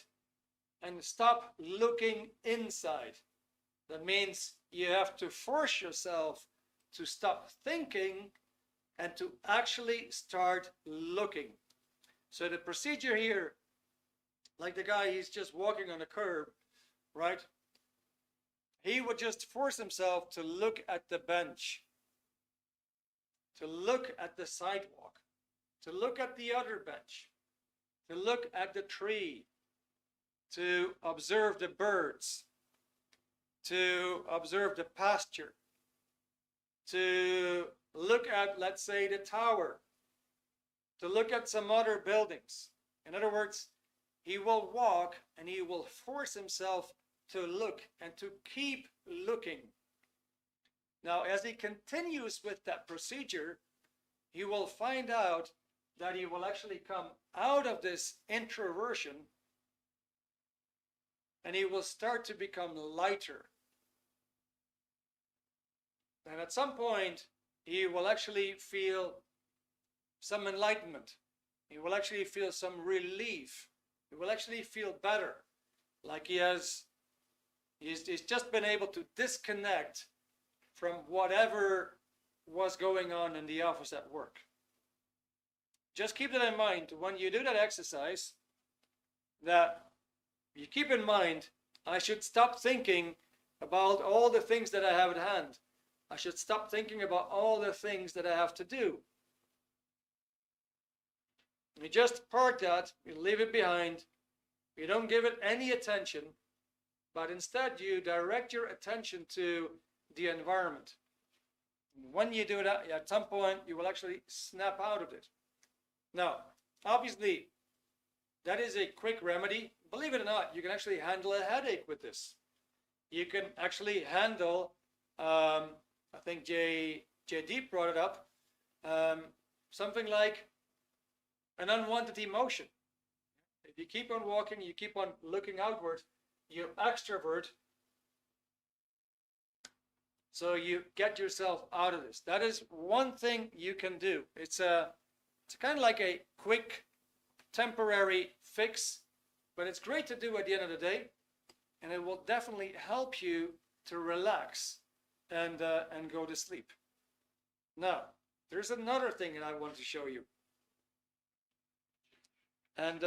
and stop looking inside. That means you have to force yourself to stop thinking and to actually start looking. So the procedure here, like the guy, he's just walking on a curb, right? He would just force himself to look at the bench, to look at the sidewalk, to look at the other bench, to look at the tree, to observe the birds, to observe the pasture, to look at, let's say, the tower, to look at some other buildings. In other words, he will walk and he will force himself to look and to keep looking. Now, as he continues with that procedure, he will find out that he will actually come out of this introversion and he will start to become lighter. And at some point, he will actually feel some enlightenment. He will actually feel some relief. He will actually feel better, like he's just been able to disconnect from whatever was going on in the office at work. Just keep that in mind when you do that exercise, that you keep in mind, I should stop thinking about all the things that I have at hand. I should stop thinking about all the things that I have to do. You just park that, you leave it behind, you don't give it any attention, but instead you direct your attention to the environment. When you do that, at some point you will actually snap out of it. Now, obviously, that is a quick remedy. Believe it or not, you can actually handle a headache with this. You can actually handle, I think JD brought it up, something like an unwanted emotion. If you keep on walking, you keep on looking outward, you extrovert. So you get yourself out of this. That is one thing you can do. It's kind of like a quick, temporary fix, but it's great to do at the end of the day, and it will definitely help you to relax and go to sleep. Now, there's another thing that I want to show you. And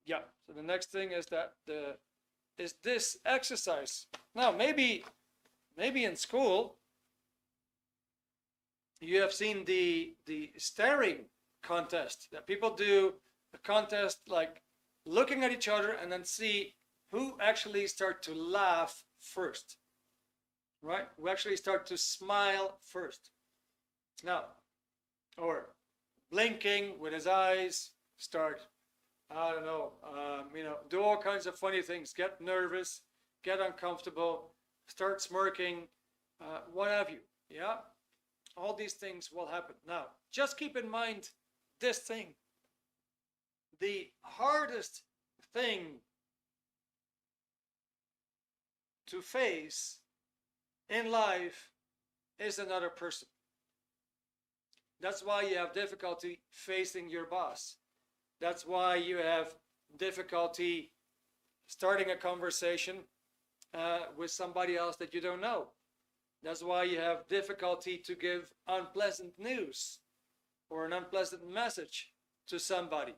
yeah, so the next thing is that is this exercise. Now, maybe in school you have seen the staring contest, that people do a contest like looking at each other and then see who actually start to laugh first, right? Who actually start to smile first. Now, or blinking with his eyes, start, I don't know, do all kinds of funny things, get nervous, get uncomfortable, start smirking, what have you, yeah? All these things will happen. Now, just keep in mind this thing. The hardest thing to face in life is another person. That's why you have difficulty facing your boss. That's why you have difficulty starting a conversation with somebody else that you don't know. That's why you have difficulty to give unpleasant news or an unpleasant message to somebody,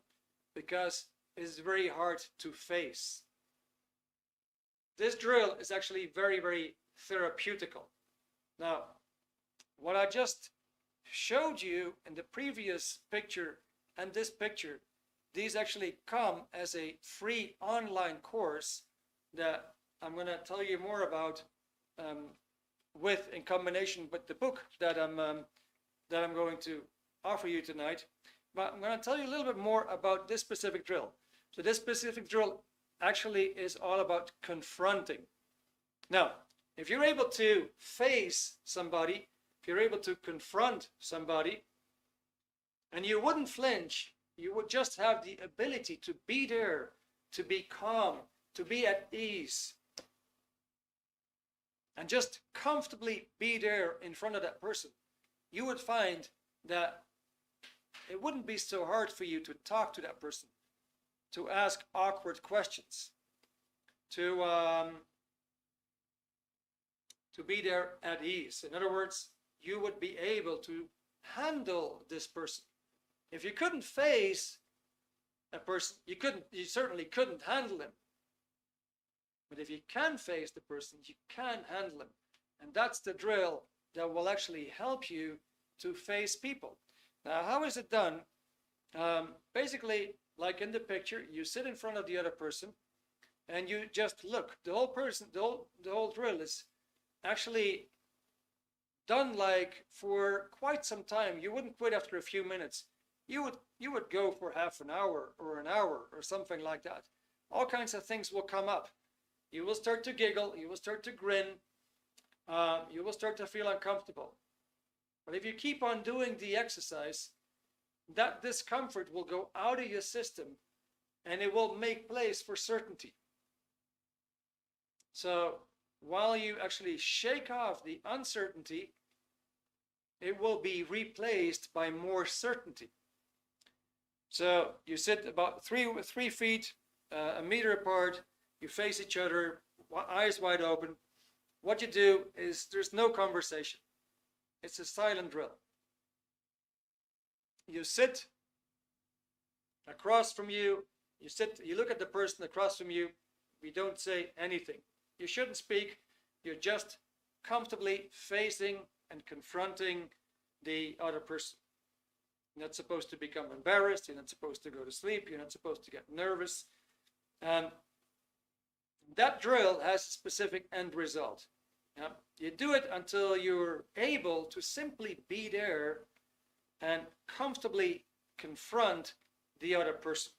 because it's very hard to face. This drill is actually very, very therapeutical. Now, what I just showed you in the previous picture and this picture, these actually come as a free online course that I'm going to tell you more about in combination with the book that I'm going to offer you tonight. But I'm going to tell you a little bit more about this specific drill. So this specific drill actually is all about confronting. Now, if you're able to face somebody, if you're able to confront somebody, and you wouldn't flinch, you would just have the ability to be there, to be calm, to be at ease, and just comfortably be there in front of that person, you would find that it wouldn't be so hard for you to talk to that person, to ask awkward questions, to be there at ease. In other words, you would be able to handle this person. If you couldn't face a person, you certainly couldn't handle him. But if you can face the person, you can handle him. And that's the drill that will actually help you to face people. Now, how is it done? Basically, like in the picture, you sit in front of the other person and you just look. The whole drill is actually done like for quite some time. You wouldn't quit after a few minutes. You would go for half an hour or something like that. All kinds of things will come up. You will start to giggle, you will start to grin, you will start to feel uncomfortable. But if you keep on doing the exercise, that discomfort will go out of your system and it will make place for certainty. So while you actually shake off the uncertainty, it will be replaced by more certainty. So you sit about 3 feet, a meter apart, you face each other, eyes wide open. What you do is there's no conversation. It's a silent drill. You sit across from you, you look at the person across from you, we don't say anything. You shouldn't speak, you're just comfortably facing and confronting the other person. You're not supposed to become embarrassed, you're not supposed to go to sleep, you're not supposed to get nervous. And that drill has a specific end result. Yeah? You do it until you're able to simply be there and comfortably confront the other person.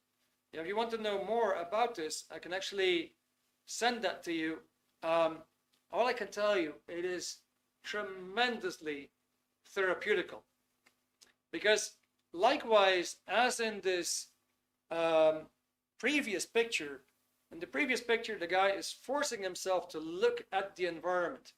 Yeah, if you want to know more about this, I can actually send that to you. All I can tell you, it is tremendously therapeutical. Because likewise, as in this previous picture, in the previous picture, the guy is forcing himself to look at the environment.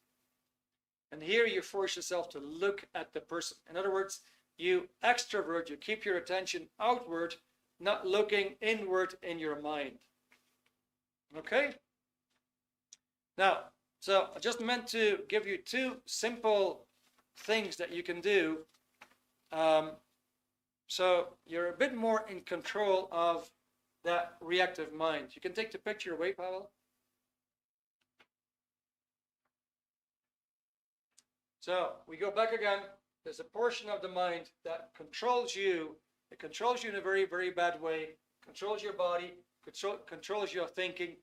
And here you force yourself to look at the person. In other words, you extrovert, you keep your attention outward, not looking inward in your mind. Okay? Now, so I just meant to give you two simple things that you can do. So you're a bit more in control of that reactive mind. You can take the picture away, Pavel. So we go back again. There's a portion of the mind that controls you. It controls you in a very, very bad way. Controls your body, controls your thinking.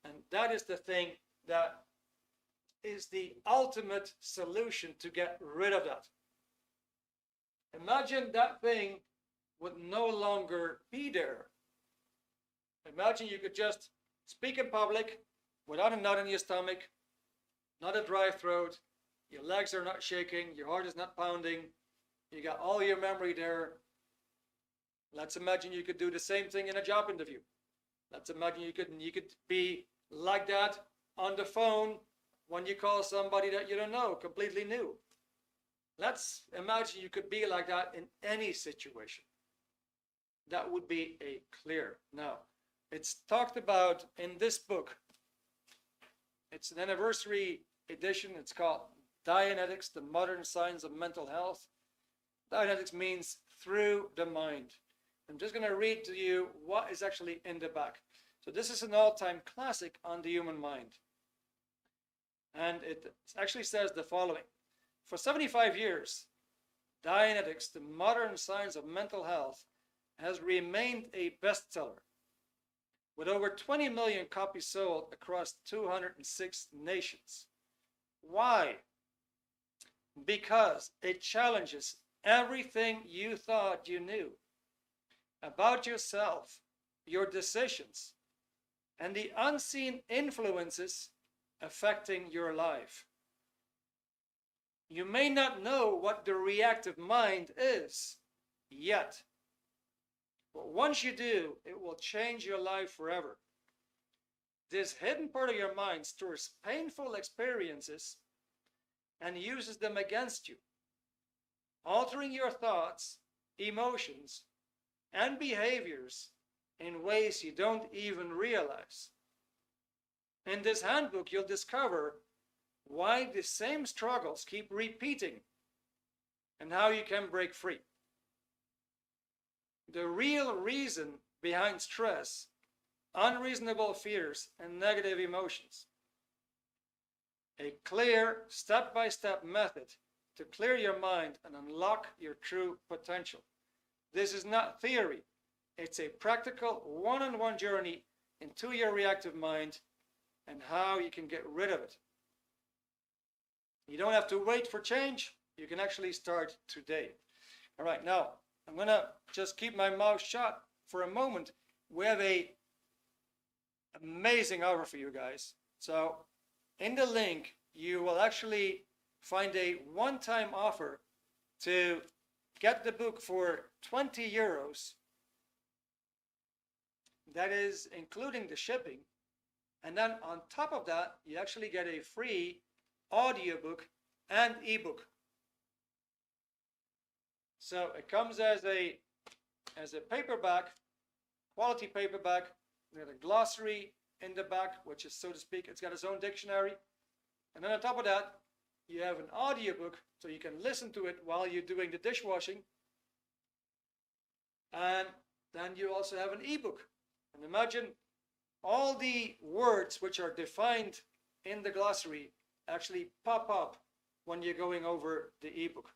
And that is the thing that is the ultimate solution to get rid of that. Imagine that thing would no longer be there. Imagine you could just speak in public without a knot in your stomach, not a dry throat, your legs are not shaking, your heart is not pounding, you got all your memory there. Let's imagine you could do the same thing in a job interview. Let's imagine you could be like that on the phone when you call somebody that you don't know, completely new. Let's imagine you could be like that in any situation. That would be a clear. Now, it's talked about in this book. It's an anniversary edition. It's called Dianetics, the Modern Science of Mental Health. Dianetics means through the mind. I'm just going to read to you what is actually in the back. So this is an all-time classic on the human mind. And it actually says the following. For 75 years, Dianetics, the Modern Science of Mental Health, has remained a bestseller, with over 20 million copies sold across 206 nations. Why? Because it challenges everything you thought you knew about yourself, your decisions, and the unseen influences affecting your life. You may not know what the reactive mind is yet, but once you do, it will change your life forever. This hidden part of your mind stores painful experiences and uses them against you, altering your thoughts, emotions, and behaviors in ways you don't even realize. In this handbook, you'll discover why the same struggles keep repeating and how you can break free. The real reason behind stress, unreasonable fears, and negative emotions. A clear step-by-step method to clear your mind and unlock your true potential. This is not theory. It's a practical one-on-one journey into your reactive mind and how you can get rid of it. You don't have to wait for change. You can actually start today. All right, now I'm going to just keep my mouth shut for a moment. We have a amazing offer for you guys. So in the link, you will actually find a one-time offer to get the book for 20 euros. That is including the shipping. And then on top of that, you actually get a free audiobook and ebook. So it comes as a paperback, quality paperback. We have a glossary in the back, which is, so to speak, it's got its own dictionary. And then on top of that, you have an audiobook, so you can listen to it while you're doing the dishwashing. And then you also have an ebook. And imagine all the words which are defined in the glossary actually pop up when you're going over the ebook.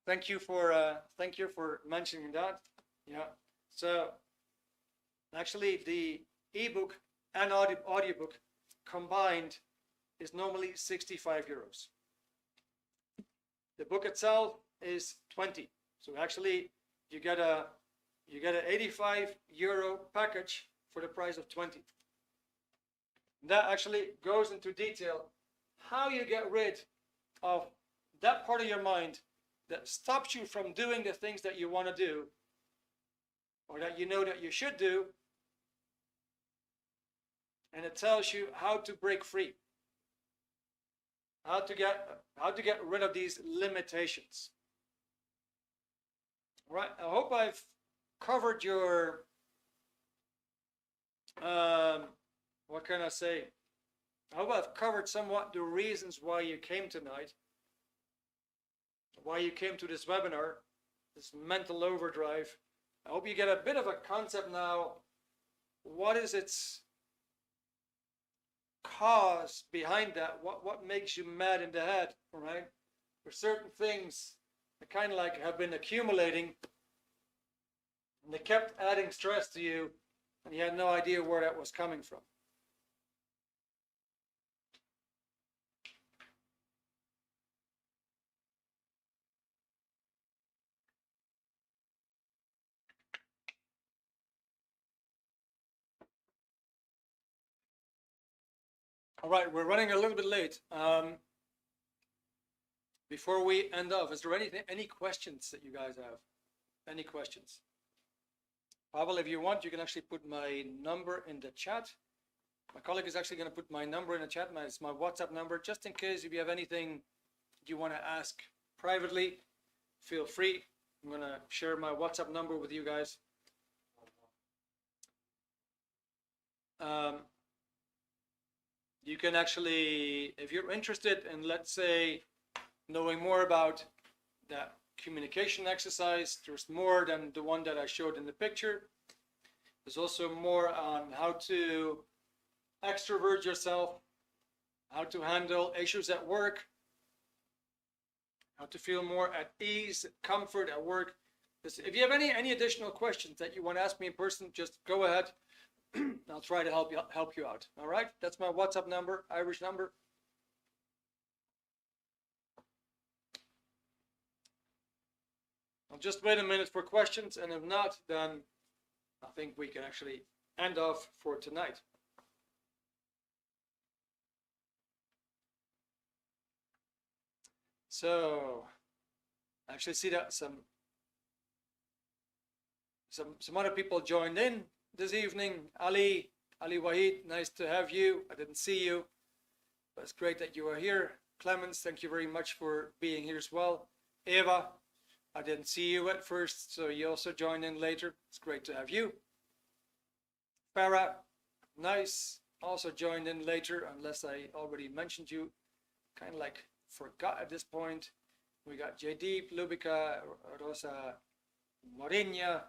Thank you for mentioning that. Yeah. So actually, the ebook and audiobook combined is normally 65 euros. The book itself is 20. So actually, you get an 85 euro package for the price of 20. That actually goes into detail how you get rid of that part of your mind that stops you from doing the things that you want to do or that you know that you should do, and it tells you how to break free, how to get rid of these limitations. All right, I hope I've covered your what can I say? I hope I've covered somewhat the reasons why you came tonight, why you came to this webinar, this mental overdrive. I hope you get a bit of a concept now. What is its cause behind that? What makes you mad in the head, right? There's certain things that kind of like have been accumulating, and they kept adding stress to you, and you had no idea where that was coming from. All right, we're running a little bit late. Before we end off, is there any questions that you guys have? Any questions? Pavel, if you want, you can actually put my number in the chat. My colleague is actually going to put my number in the chat. It's my WhatsApp number, just in case if you have anything you want to ask privately, feel free. I'm going to share my WhatsApp number with you guys. You can actually, if you're interested in, let's say, knowing more about that communication exercise, there's more than the one that I showed in the picture. There's also more on how to extrovert yourself, how to handle issues at work, how to feel more at ease, comfort at work. If you have any additional questions that you want to ask me in person, just go ahead. I'll try to help you out. All right, that's my WhatsApp number, Irish number. I'll just wait a minute for questions, and if not, then I think we can actually end off for tonight. So I actually see that some other people joined in this evening. Ali Wahid, nice to have you. I didn't see you, but it's great that you are here. Clemens, thank you very much for being here as well. Eva, I didn't see you at first, so you also joined in later. It's great to have you. Farah, nice, also joined in later, unless I already mentioned you. Kind of like forgot at this point. We got Jaydeep, Lubika, Rosa, Morinia,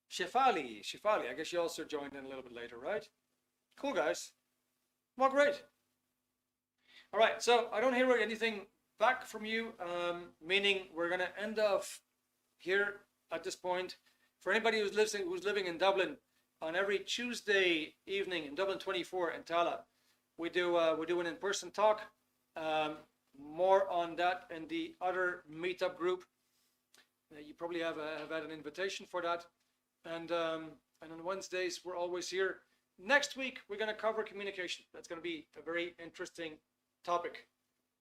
Shefali, I guess you also joined in a little bit later, right? Cool, guys. Well, great. All right, so I don't hear anything back from you, meaning we're going to end off here at this point. For anybody who's living in Dublin, on every Tuesday evening in Dublin 24 in Tala, we do an in-person talk. More on that in the other meetup group. You probably have had an invitation for that. And on Wednesdays, we're always here. Next week, we're going to cover communication. That's going to be a very interesting topic.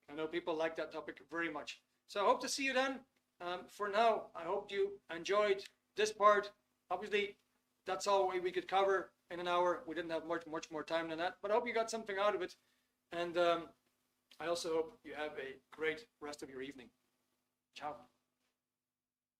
I know people like that topic very much. So I hope to see you then. For now, I hope you enjoyed this part. Obviously, that's all we could cover in an hour. We didn't have much more time than that. But I hope you got something out of it. And I also hope you have a great rest of your evening. Ciao.